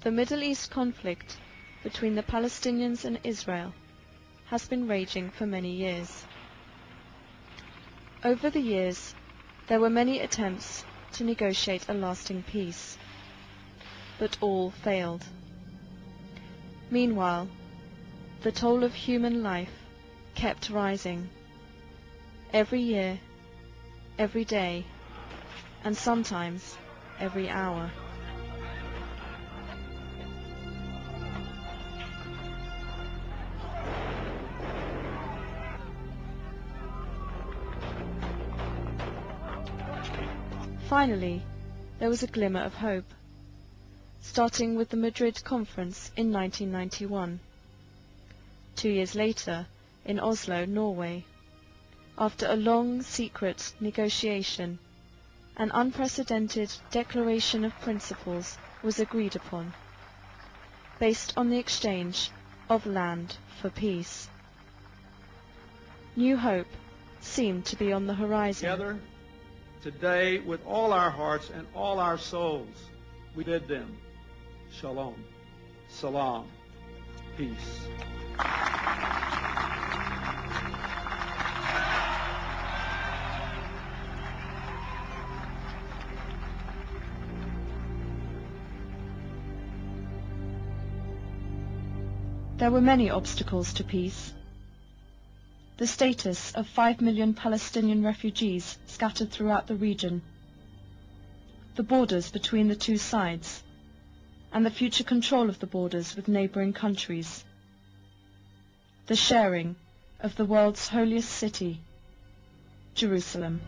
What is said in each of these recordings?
The Middle East conflict between the Palestinians and Israel has been raging for many years. Over the years, there were many attempts to negotiate a lasting peace, but all failed. Meanwhile, the toll of human life kept rising. Every year, every day, and sometimes every hour. Finally, there was a glimmer of hope, starting with the Madrid Conference in 1991. 2 years later, in Oslo, Norway, after a long, secret negotiation, an unprecedented declaration of principles was agreed upon, based on the exchange of land for peace. New hope seemed to be on the horizon. Together, today, with all our hearts and all our souls, we bid them shalom, salam, peace. There were many obstacles to peace. The status of 5 million Palestinian refugees scattered throughout the region, the borders between the two sides, and the future control of the borders with neighboring countries, the sharing of the world's holiest city, Jerusalem.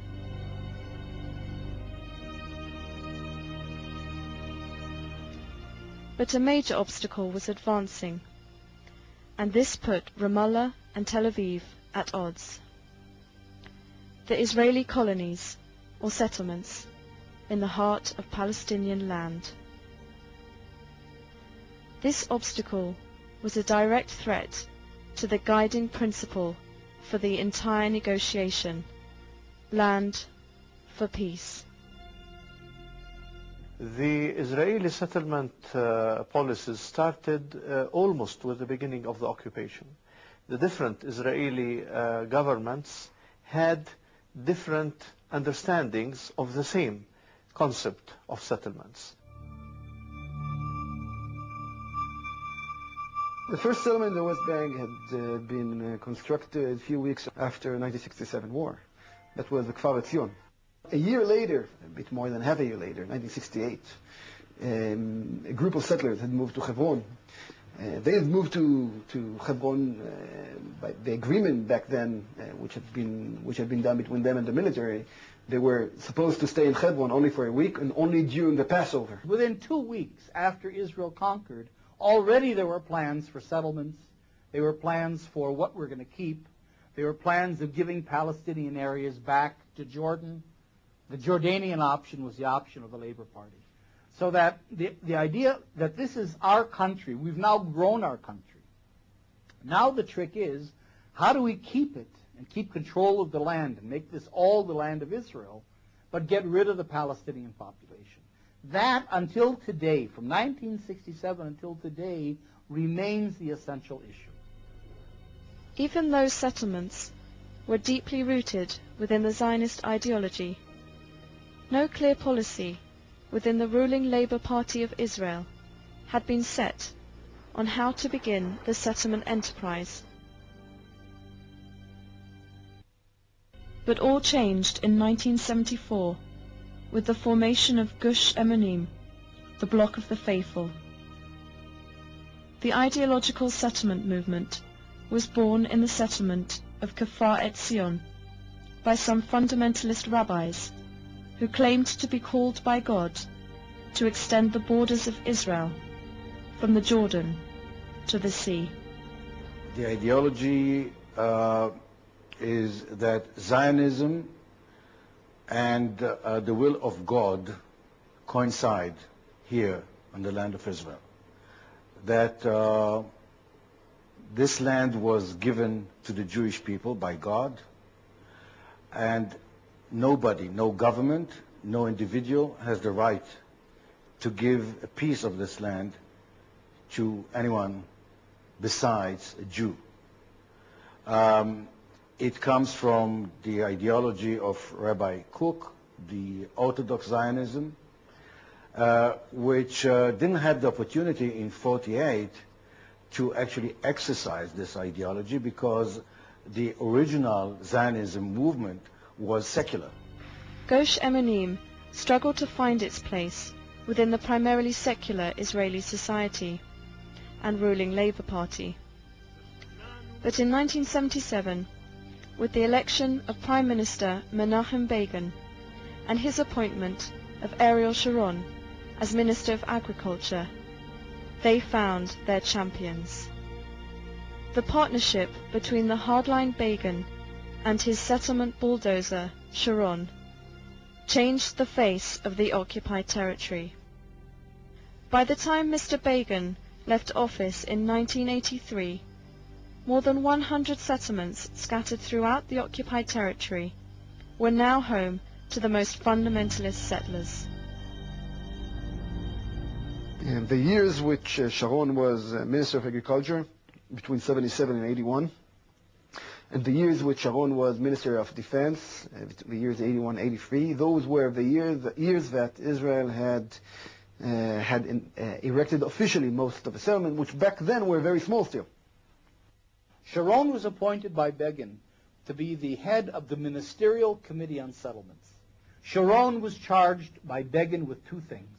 But a major obstacle was advancing, and this put Ramallah and Tel Aviv at odds. The Israeli colonies, or settlements, in the heart of Palestinian land. This obstacle was a direct threat to the guiding principle for the entire negotiation: land for peace. The Israeli settlement policies started almost with the beginning of the occupation. The different Israeli governments had different understandings of the same concept of settlements. The first settlement in the West Bank had been constructed a few weeks after the 1967 war. That was the Kfar Etzion. A year later, a bit more than half a year later, 1968, a group of settlers had moved to Hebron. They had moved to Hebron by the agreement back then, which had been done between them and the military. They were supposed to stay in Hebron only for a week and only during the Passover. Within 2 weeks after Israel conquered, already there were plans for settlements. There were plans for what we're going to keep. There were plans of giving Palestinian areas back to Jordan. The Jordanian option was the option of the Labour Party. So that the idea that this is our country, we've now grown our country. Now the trick is, how do we keep it and keep control of the land and make this all the land of Israel, but get rid of the Palestinian population? That, until today, from 1967 until today, remains the essential issue. Even those settlements were deeply rooted within the Zionist ideology. No clear policy within the ruling Labour Party of Israel had been set on how to begin the settlement enterprise. But all changed in 1974 with the formation of Gush Emunim, the Bloc of the Faithful. The ideological settlement movement was born in the settlement of Kfar Etzion by some fundamentalist rabbis who claimed to be called by God to extend the borders of Israel from the Jordan to the sea. The ideology is that Zionism and the will of God coincide here on the land of Israel. That this land was given to the Jewish people by God, and nobody, no government, no individual has the right to give a piece of this land to anyone besides a Jew. It comes from the ideology of Rabbi Kook, the Orthodox Zionism, which didn't have the opportunity in 1948 to actually exercise this ideology because the original Zionism movement was secular. Gush Emunim struggled to find its place within the primarily secular Israeli society and ruling Labour Party. But in 1977, with the election of Prime Minister Menachem Begin and his appointment of Ariel Sharon as Minister of Agriculture, they found their champions. The partnership between the hardline Begin and his settlement bulldozer Sharon changed the face of the occupied territory. By the time Mr. Begin left office in 1983, more than 100 settlements scattered throughout the occupied territory were now home to the most fundamentalist settlers. In the years which Sharon was Minister of Agriculture, between 77 and 81, and the years which Sharon was Minister of Defense, the years 81 83, those were the years that Israel had erected officially most of the settlements, which back then were very small still. Sharon was appointed by Begin to be the head of the Ministerial Committee on Settlements. Sharon was charged by Begin with two things.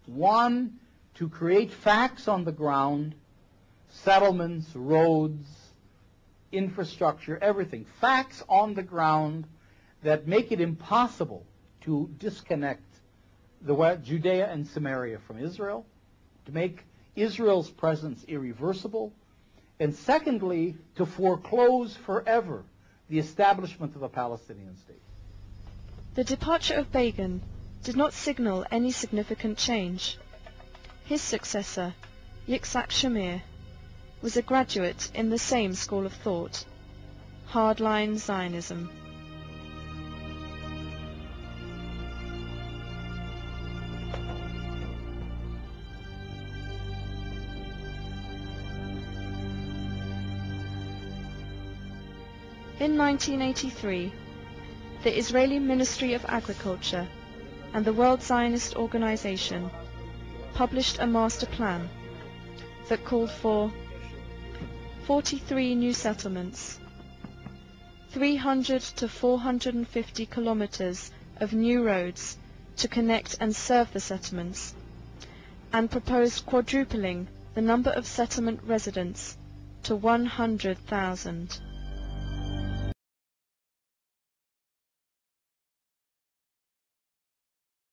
One, to create facts on the ground, settlements, roads, infrastructure, everything. Facts on the ground that make it impossible to disconnect Judea and Samaria from Israel, to make Israel's presence irreversible, and secondly, to foreclose forever the establishment of a Palestinian state. The departure of Begin did not signal any significant change. His successor, Yitzhak Shamir, was a graduate in the same school of thought, hardline Zionism. In 1983, the Israeli Ministry of Agriculture and the World Zionist Organization published a master plan that called for 43 new settlements, 300 to 450 kilometers of new roads to connect and serve the settlements, and proposed quadrupling the number of settlement residents to 100,000.